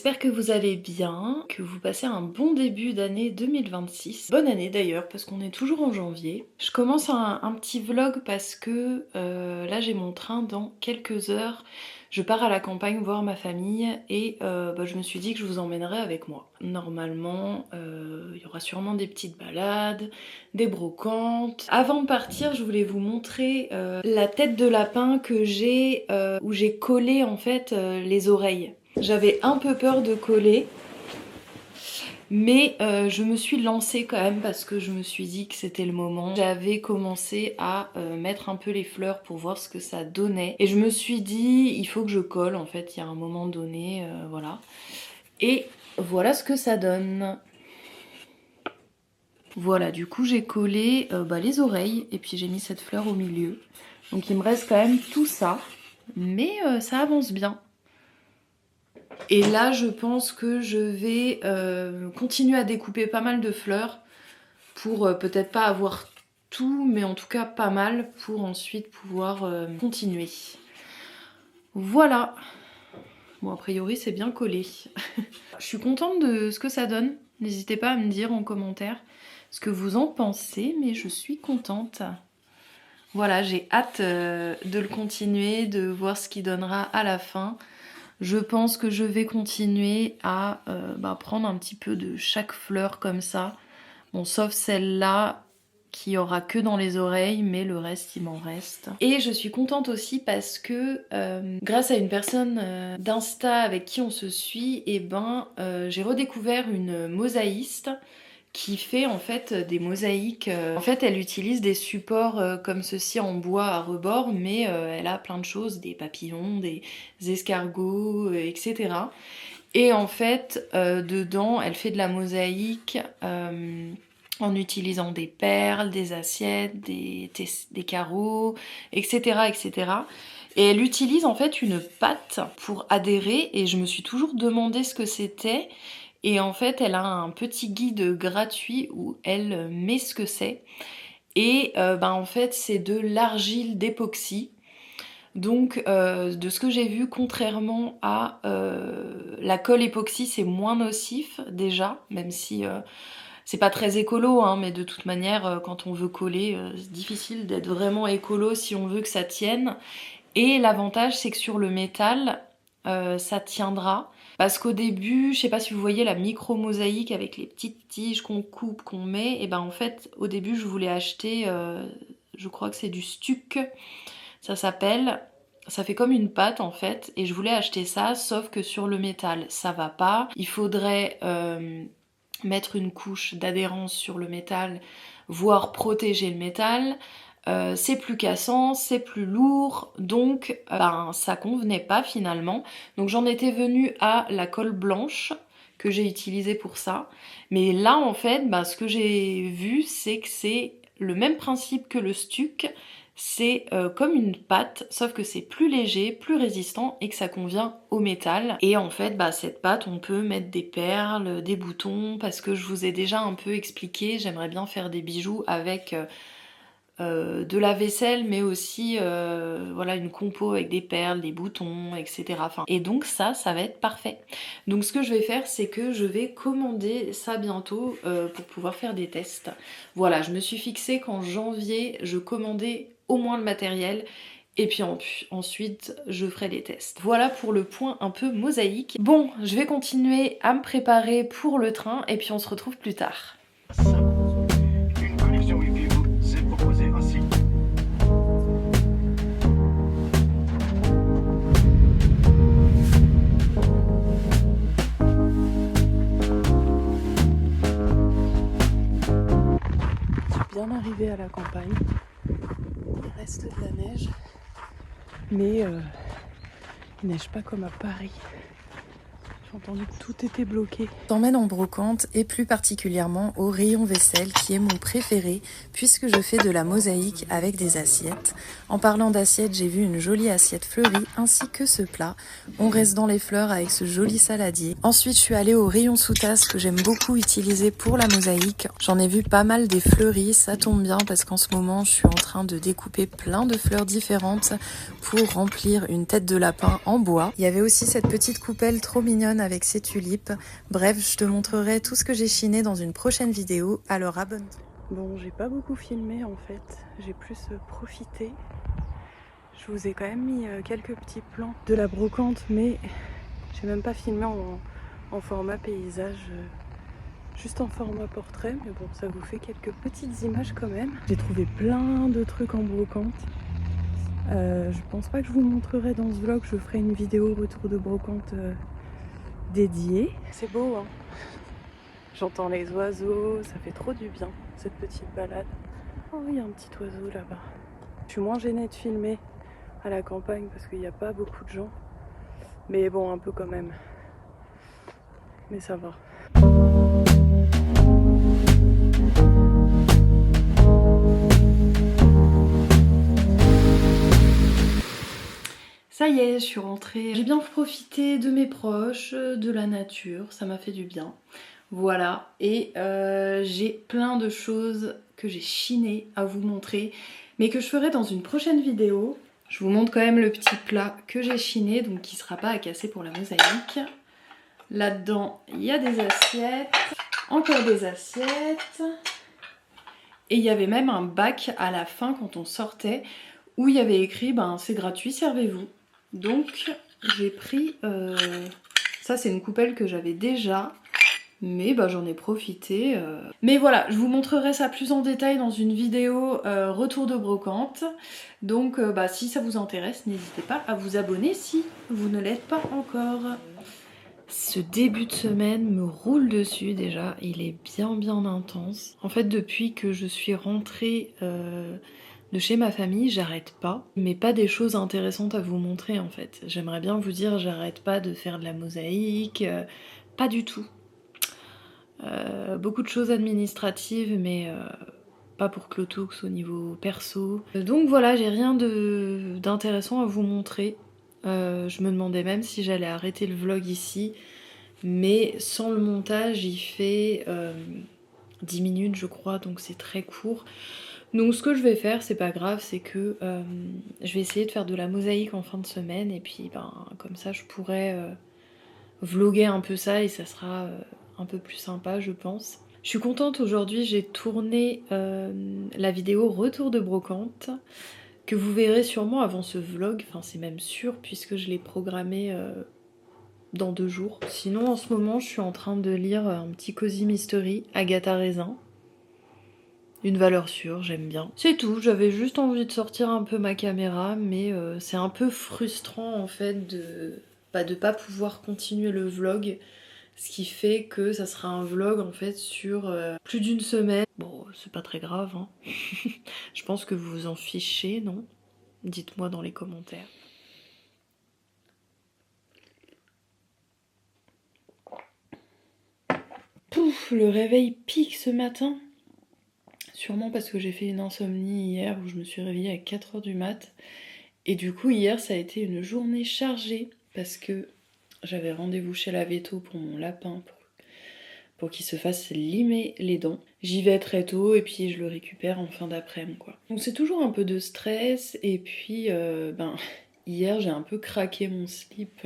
j'espère que vous allez bien, que vous passez un bon début d'année 2026. Bonne année d'ailleurs, parce qu'on est toujours en janvier. Je commence un petit vlog parce que là j'ai mon train dans quelques heures. Je pars à la campagne voir ma famille et je me suis dit que je vous emmènerai avec moi. Normalement, il y aura sûrement des petites balades, des brocantes. Avant de partir, je voulais vous montrer la tête de lapin que j'ai, où j'ai collé en fait les oreilles. J'avais un peu peur de coller, mais je me suis lancée quand même parce que je me suis dit que c'était le moment. J'avais commencé à mettre un peu les fleurs pour voir ce que ça donnait. Et je me suis dit, il faut que je colle en fait, il y a un moment donné, voilà. Et voilà ce que ça donne. Voilà, du coup j'ai collé les oreilles et puis j'ai mis cette fleur au milieu. Donc il me reste quand même tout ça, mais ça avance bien. Et là, je pense que je vais continuer à découper pas mal de fleurs pour peut-être pas avoir tout, mais en tout cas pas mal pour ensuite pouvoir continuer. Voilà. Bon, a priori, c'est bien collé. Je suis contente de ce que ça donne. N'hésitez pas à me dire en commentaire ce que vous en pensez, mais je suis contente. Voilà, j'ai hâte de le continuer, de voir ce qu'il donnera à la fin. Je pense que je vais continuer à prendre un petit peu de chaque fleur comme ça. Bon, sauf celle-là qui aura que dans les oreilles, mais le reste il m'en reste. Et je suis contente aussi parce que grâce à une personne d'Insta avec qui on se suit, j'ai redécouvert une mosaïste qui fait en fait des mosaïques. En fait, elle utilise des supports comme ceci en bois à rebord, mais elle a plein de choses, des papillons, des escargots, etc. Et en fait, dedans, elle fait de la mosaïque en utilisant des perles, des assiettes, des carreaux, etc., etc. Et elle utilise en fait une pâte pour adhérer, et je me suis toujours demandé ce que c'était. Et en fait, elle a un petit guide gratuit où elle met ce que c'est. Et en fait, c'est de l'argile d'époxy. Donc, de ce que j'ai vu, contrairement à la colle époxy, c'est moins nocif déjà, même si c'est pas très écolo, hein, mais de toute manière, quand on veut coller, c'est difficile d'être vraiment écolo si on veut que ça tienne. Et l'avantage, c'est que sur le métal, ça tiendra. Parce qu'au début, je sais pas si vous voyez la micro-mosaïque avec les petites tiges qu'on coupe, qu'on met, et en fait, au début, je voulais acheter, je crois que c'est du stuc, ça s'appelle. Ça fait comme une pâte en fait, et je voulais acheter ça, sauf que sur le métal, ça va pas. Il faudrait mettre une couche d'adhérence sur le métal, voire protéger le métal. C'est plus cassant, c'est plus lourd, donc ça convenait pas finalement. Donc j'en étais venue à la colle blanche que j'ai utilisée pour ça. Mais là en fait, ce que j'ai vu, c'est que c'est le même principe que le stuc. C'est comme une pâte, sauf que c'est plus léger, plus résistant et que ça convient au métal. Et en fait, cette pâte, on peut mettre des perles, des boutons, parce que je vous ai déjà un peu expliqué, j'aimerais bien faire des bijoux avec de la vaisselle, mais aussi une compo avec des perles, des boutons, etc. Et donc ça va être parfait. Donc ce que je vais faire, c'est que je vais commander ça bientôt pour pouvoir faire des tests. Voilà, je me suis fixé qu'en janvier, je commandais au moins le matériel. Et puis ensuite, je ferai des tests. Voilà pour le point un peu mosaïque. Bon, je vais continuer à me préparer pour le train et puis on se retrouve plus tard. Une connexion Wi-Fi vous est proposée ainsi. Je suis bien arrivée à la campagne. Il reste de la neige, mais il neige pas comme à Paris. J'ai entendu que tout était bloqué. Je t'emmène en brocante et plus particulièrement au rayon vaisselle qui est mon préféré puisque je fais de la mosaïque avec des assiettes. En parlant d'assiettes, j'ai vu une jolie assiette fleurie ainsi que ce plat. On reste dans les fleurs avec ce joli saladier. Ensuite, je suis allée au rayon sous-tasse que j'aime beaucoup utiliser pour la mosaïque. J'en ai vu pas mal des fleuries, ça tombe bien parce qu'en ce moment, je suis en train de découper plein de fleurs différentes pour remplir une tête de lapin en bois. Il y avait aussi cette petite coupelle trop mignonne avec ses tulipes. Bref, je te montrerai tout ce que j'ai chiné dans une prochaine vidéo, alors abonne-toi. Bon, j'ai pas beaucoup filmé en fait, j'ai plus profité. Je vous ai quand même mis quelques petits plans de la brocante, mais j'ai même pas filmé en format paysage, juste en format portrait, mais bon, ça vous fait quelques petites images quand même. J'ai trouvé plein de trucs en brocante. Je pense pas que je vous montrerai dans ce vlog, je ferai une vidéo retour de brocante dédiée. C'est beau, hein. J'entends les oiseaux, ça fait trop du bien, cette petite balade. Oh, il y a un petit oiseau là-bas. Je suis moins gênée de filmer à la campagne parce qu'il n'y a pas beaucoup de gens. Mais bon, un peu quand même. Mais ça va. Ça y est, je suis rentrée. J'ai bien profité de mes proches, de la nature, ça m'a fait du bien. Voilà, et j'ai plein de choses que j'ai chinées à vous montrer, mais que je ferai dans une prochaine vidéo. Je vous montre quand même le petit plat que j'ai chiné, donc qui ne sera pas à casser pour la mosaïque. Là-dedans, il y a des assiettes, encore des assiettes. Et il y avait même un bac à la fin quand on sortait, où il y avait écrit « c'est gratuit, servez-vous ». Donc j'ai pris, ça c'est une coupelle que j'avais déjà, mais j'en ai profité. Mais voilà, je vous montrerai ça plus en détail dans une vidéo retour de brocante. Donc si ça vous intéresse, n'hésitez pas à vous abonner si vous ne l'êtes pas encore. Ce début de semaine me roule dessus déjà, il est bien intense. En fait depuis que je suis rentrée de chez ma famille, j'arrête pas, mais pas des choses intéressantes à vous montrer en fait. J'aimerais bien vous dire j'arrête pas de faire de la mosaïque, pas du tout. Beaucoup de choses administratives, mais pas pour Clotoux au niveau perso. Donc voilà, j'ai rien d'intéressant à vous montrer. Je me demandais même si j'allais arrêter le vlog ici, mais sans le montage, il fait 10 minutes je crois, donc c'est très court. Donc ce que je vais faire, c'est pas grave, c'est que je vais essayer de faire de la mosaïque en fin de semaine, et puis comme ça je pourrais vlogger un peu ça et ça sera un peu plus sympa je pense. Je suis contente aujourd'hui, j'ai tourné la vidéo retour de brocante que vous verrez sûrement avant ce vlog, enfin c'est même sûr puisque je l'ai programmé dans 2 jours. Sinon en ce moment je suis en train de lire un petit Cozy Mystery, Agatha Raisin. Une valeur sûre, j'aime bien. C'est tout, j'avais juste envie de sortir un peu ma caméra, mais c'est un peu frustrant en fait de pas pouvoir continuer le vlog. Ce qui fait que ça sera un vlog en fait sur plus d'1 semaine. Bon, c'est pas très grave, hein. Je pense que vous vous en fichez, non? Dites-moi dans les commentaires. Pouf, le réveil pique ce matin. Sûrement parce que j'ai fait une insomnie hier où je me suis réveillée à 4 h du mat. Et du coup hier ça a été une journée chargée parce que j'avais rendez-vous chez la véto pour mon lapin pour qu'il se fasse limer les dents. J'y vais très tôt et puis je le récupère en fin d'après-midi quoi. Donc c'est toujours un peu de stress et puis hier j'ai un peu craqué mon slip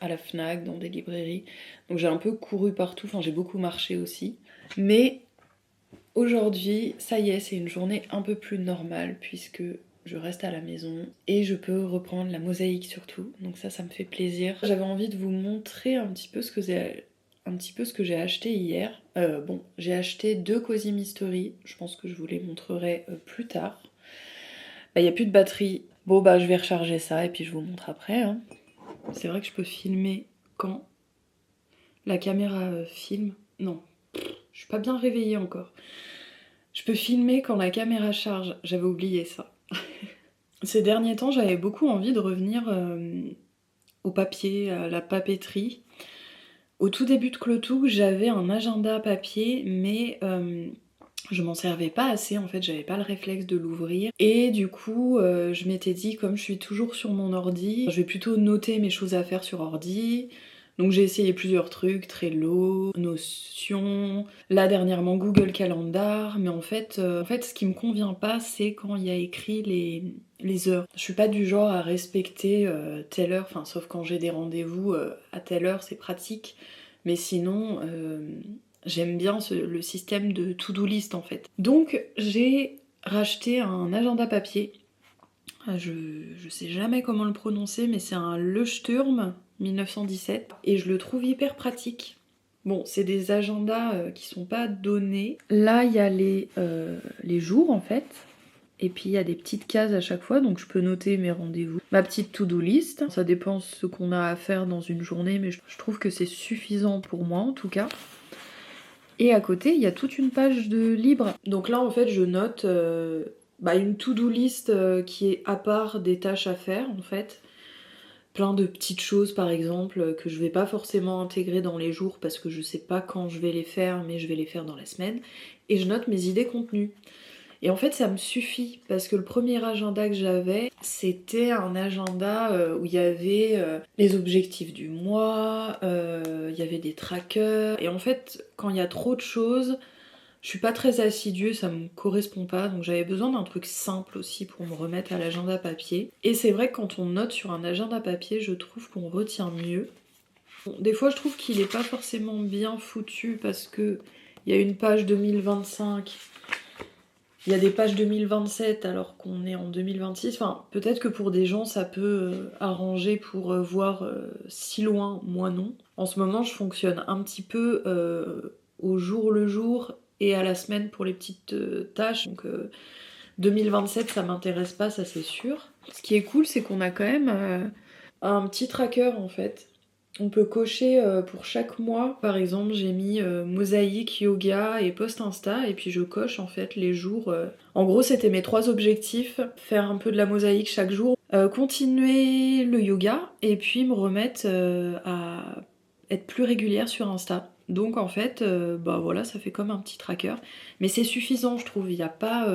à la Fnac, dans des librairies. Donc j'ai un peu couru partout, enfin j'ai beaucoup marché aussi. Mais aujourd'hui, ça y est, c'est une journée un peu plus normale puisque je reste à la maison et je peux reprendre la mosaïque surtout. Donc ça me fait plaisir. J'avais envie de vous montrer un petit peu ce que j'ai acheté hier. Bon, j'ai acheté 2 Cozy Mystery. Je pense que je vous les montrerai plus tard. Il n'y a plus de batterie. Bon je vais recharger ça et puis je vous montre après. Hein. C'est vrai que je peux filmer quand la caméra filme. Non, je suis pas bien réveillée encore. Je peux filmer quand la caméra charge, j'avais oublié ça. Ces derniers temps, j'avais beaucoup envie de revenir au papier, à la papeterie. Au tout début de Clotoux, j'avais un agenda papier, mais je m'en servais pas assez, en fait, j'avais pas le réflexe de l'ouvrir. Et du coup, je m'étais dit, comme je suis toujours sur mon ordi, je vais plutôt noter mes choses à faire sur ordi, Donc j'ai essayé plusieurs trucs, Trello, Notion, là dernièrement Google Calendar, mais en fait ce qui me convient pas, c'est quand il y a écrit les heures. Je suis pas du genre à respecter telle heure, enfin sauf quand j'ai des rendez-vous à telle heure, c'est pratique, mais sinon j'aime bien le système de to-do list en fait. Donc j'ai racheté un agenda papier. Je sais jamais comment le prononcer, mais c'est un Leuchtturm 1917 et je le trouve hyper pratique. Bon, c'est des agendas qui sont pas donnés. Là, il y a les jours en fait, et puis il y a des petites cases à chaque fois, donc je peux noter mes rendez-vous. Ma petite to-do list, ça dépend ce qu'on a à faire dans une journée, mais je trouve que c'est suffisant pour moi en tout cas. Et à côté, il y a toute une page de libre. Donc là, en fait, je note une to-do list qui est à part des tâches à faire, en fait. Plein de petites choses, par exemple, que je vais pas forcément intégrer dans les jours parce que je sais pas quand je vais les faire, mais je vais les faire dans la semaine. Et je note mes idées contenues. Et en fait, ça me suffit parce que le premier agenda que j'avais, c'était un agenda où il y avait les objectifs du mois, il y avait des trackers. Et en fait, quand il y a trop de choses, je suis pas très assidue, ça me correspond pas. Donc j'avais besoin d'un truc simple aussi pour me remettre à l'agenda papier. Et c'est vrai que quand on note sur un agenda papier, je trouve qu'on retient mieux. Bon, des fois, je trouve qu'il est pas forcément bien foutu parce que il y a une page 2025. Il y a des pages 2027 alors qu'on est en 2026. Enfin, peut-être que pour des gens, ça peut arranger pour voir si loin, moi non. En ce moment, je fonctionne un petit peu au jour le jour et à la semaine pour les petites tâches. Donc 2027, ça m'intéresse pas, ça c'est sûr. Ce qui est cool, c'est qu'on a quand même un petit tracker en fait. On peut cocher pour chaque mois. Par exemple, j'ai mis mosaïque, yoga et post Insta et puis je coche en fait les jours. En gros, c'était mes 3 objectifs. Faire un peu de la mosaïque chaque jour, continuer le yoga et puis me remettre à être plus régulière sur Insta. Donc en fait, voilà, ça fait comme un petit tracker. Mais c'est suffisant, je trouve. Il n'y a pas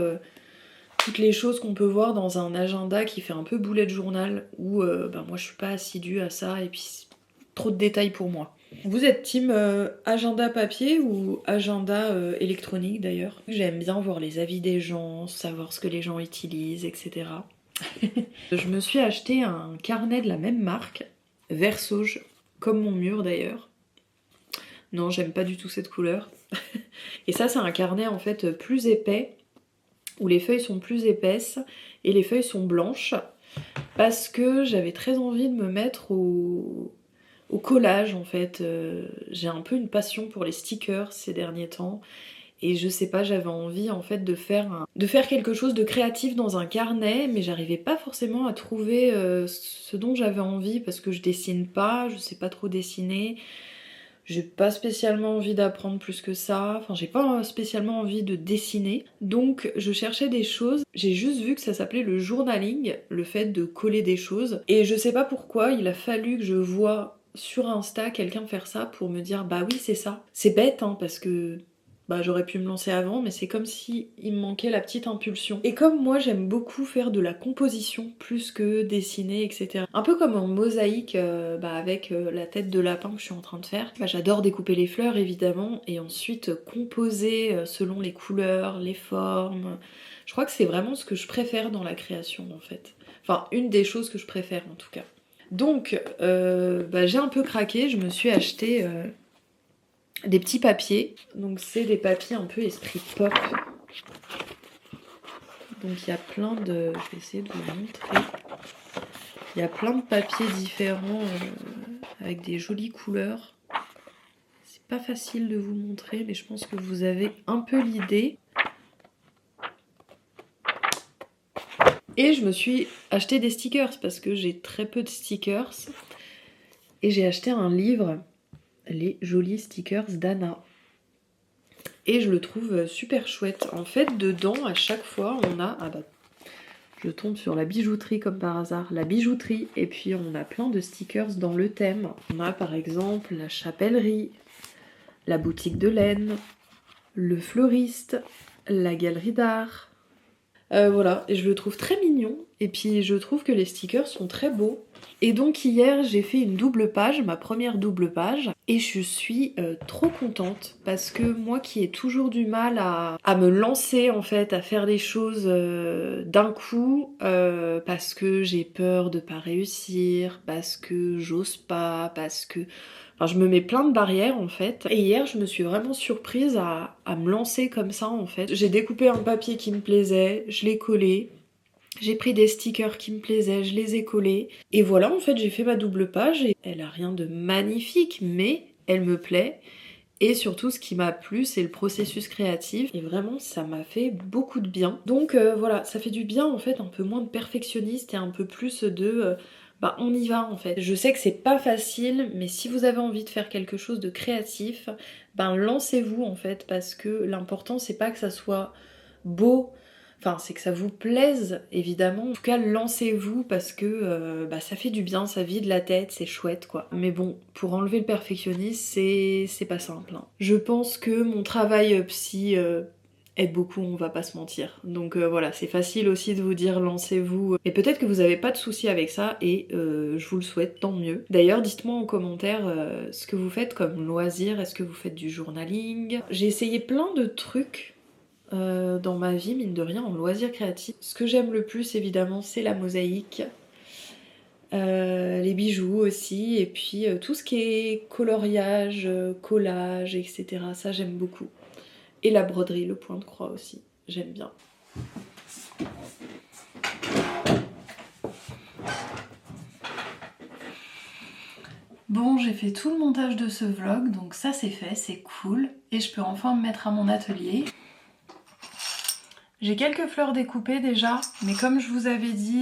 toutes les choses qu'on peut voir dans un agenda qui fait un peu bullet journal où moi je suis pas assidue à ça et puis trop de détails pour moi. Vous êtes team agenda papier ou agenda électronique d'ailleurs? J'aime bien voir les avis des gens, savoir ce que les gens utilisent, etc. Je me suis acheté un carnet de la même marque, vert sauge, comme mon mur d'ailleurs. Non, j'aime pas du tout cette couleur. Et ça, c'est un carnet en fait plus épais, où les feuilles sont plus épaisses et les feuilles sont blanches, parce que j'avais très envie de me mettre au collage en fait. J'ai un peu une passion pour les stickers ces derniers temps et je sais pas, j'avais envie en fait de faire quelque chose de créatif dans un carnet, mais j'arrivais pas forcément à trouver ce dont j'avais envie parce que je dessine pas, je sais pas trop dessiner. J'ai pas spécialement envie d'apprendre plus que ça, enfin j'ai pas spécialement envie de dessiner, donc je cherchais des choses, j'ai juste vu que ça s'appelait le journaling, le fait de coller des choses, et je sais pas pourquoi il a fallu que je voie sur Insta quelqu'un faire ça pour me dire bah oui c'est ça. C'est bête hein, parce que j'aurais pu me lancer avant, mais c'est comme si il me manquait la petite impulsion. Et comme moi j'aime beaucoup faire de la composition plus que dessiner, etc. Un peu comme en mosaïque avec la tête de lapin que je suis en train de faire. J'adore découper les fleurs évidemment et ensuite composer selon les couleurs, les formes. Je crois que c'est vraiment ce que je préfère dans la création en fait. Enfin une des choses que je préfère en tout cas. Donc j'ai un peu craqué, je me suis acheté des petits papiers, donc c'est des papiers un peu esprit pop. Donc il y a plein de... Je vais essayer de vous montrer. Il y a plein de papiers différents avec des jolies couleurs. C'est pas facile de vous montrer, mais je pense que vous avez un peu l'idée. Et je me suis acheté des stickers parce que j'ai très peu de stickers. Et j'ai acheté un livre, les jolis stickers d'Anna. Et je le trouve super chouette. En fait, dedans, à chaque fois, on a... je tombe sur la bijouterie comme par hasard. La bijouterie. Et puis, on a plein de stickers dans le thème. On a par exemple la chapellerie, la boutique de laine, le fleuriste, la galerie d'art. Voilà. Et je le trouve très mignon. Et puis je trouve que les stickers sont très beaux. Et donc hier j'ai fait une double page, ma première double page, et je suis trop contente parce que moi qui ai toujours du mal à me lancer en fait, à faire les choses d'un coup, parce que j'ai peur de pas réussir, parce que j'ose pas, parce que... Enfin, je me mets plein de barrières en fait. Et hier, je me suis vraiment surprise à me lancer comme ça en fait. J'ai découpé un papier qui me plaisait, je l'ai collé. J'ai pris des stickers qui me plaisaient, je les ai collés. Et voilà, en fait, j'ai fait ma double page et elle a rien de magnifique, mais elle me plaît. Et surtout, ce qui m'a plu, c'est le processus créatif. Et vraiment, ça m'a fait beaucoup de bien. Donc voilà, ça fait du bien en fait, un peu moins de perfectionniste et un peu plus de... bah on y va en fait. Je sais que c'est pas facile, mais si vous avez envie de faire quelque chose de créatif, ben lancez-vous en fait, parce que l'important c'est pas que ça soit beau, enfin c'est que ça vous plaise évidemment. En tout cas lancez-vous parce que bah, ça fait du bien, ça vide la tête, c'est chouette quoi. Mais bon, pour enlever le perfectionnisme c'est pas simple. Hein. Je pense que mon travail psy... aide beaucoup, on va pas se mentir. Donc voilà, c'est facile aussi de vous dire lancez-vous. Et peut-être que vous avez pas de soucis avec ça et je vous le souhaite, tant mieux. D'ailleurs, dites-moi en commentaire ce que vous faites comme loisir. Est-ce que vous faites du journaling? J'ai essayé plein de trucs dans ma vie, mine de rien, en loisir créatif. Ce que j'aime le plus, évidemment, c'est la mosaïque. Les bijoux aussi, et puis tout ce qui est coloriage, collage, etc. Ça, j'aime beaucoup. Et la broderie, le point de croix aussi, j'aime bien. Bon, j'ai fait tout le montage de ce vlog, donc ça c'est fait, c'est cool. Et je peux enfin me mettre à mon atelier. J'ai quelques fleurs découpées déjà, mais comme je vous avais dit,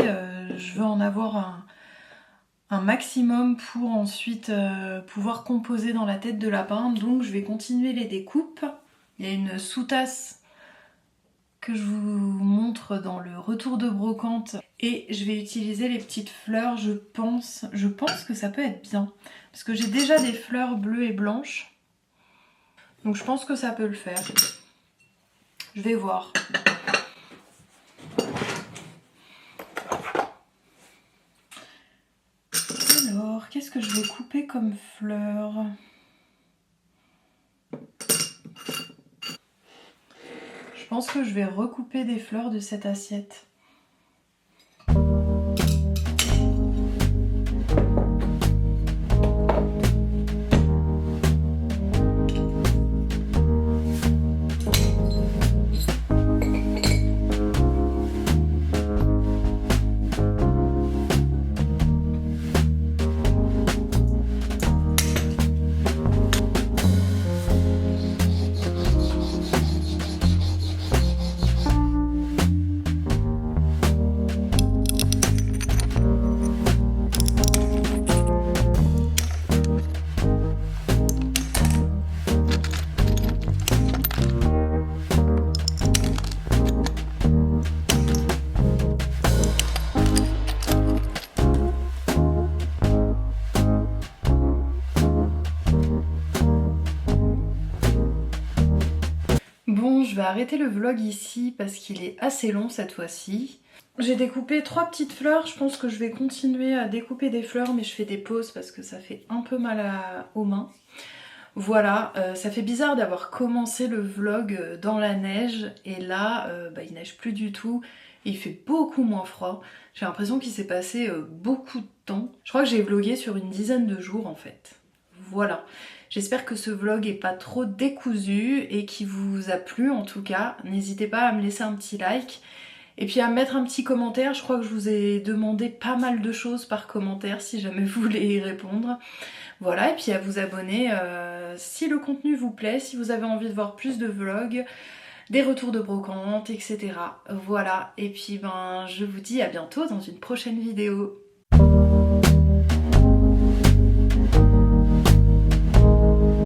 je veux en avoir un maximum pour ensuite pouvoir composer dans la tête de lapin. Donc je vais continuer les découpes. Il y a une sous-tasse que je vous montre dans le retour de brocante et je vais utiliser les petites fleurs, je pense que ça peut être bien parce que j'ai déjà des fleurs bleues et blanches, donc je pense que ça peut le faire. Je vais voir. Alors, qu'est-ce que je vais couper comme fleurs ? Je pense que je vais recouper des fleurs de cette assiette. Bon, je vais arrêter le vlog ici parce qu'il est assez long cette fois-ci. J'ai découpé 3 petites fleurs, je pense que je vais continuer à découper des fleurs, mais je fais des pauses parce que ça fait un peu mal aux mains. Voilà, ça fait bizarre d'avoir commencé le vlog dans la neige et là il neige plus du tout et il fait beaucoup moins froid. J'ai l'impression qu'il s'est passé beaucoup de temps. Je crois que j'ai vlogué sur une dizaine de jours en fait. Voilà. J'espère que ce vlog est pas trop décousu et qu'il vous a plu en tout cas. N'hésitez pas à me laisser un petit like et puis à me mettre un petit commentaire. Je crois que je vous ai demandé pas mal de choses par commentaire si jamais vous voulez y répondre. Voilà, et puis à vous abonner si le contenu vous plaît, si vous avez envie de voir plus de vlogs, des retours de brocante, etc. Voilà, et puis je vous dis à bientôt dans une prochaine vidéo.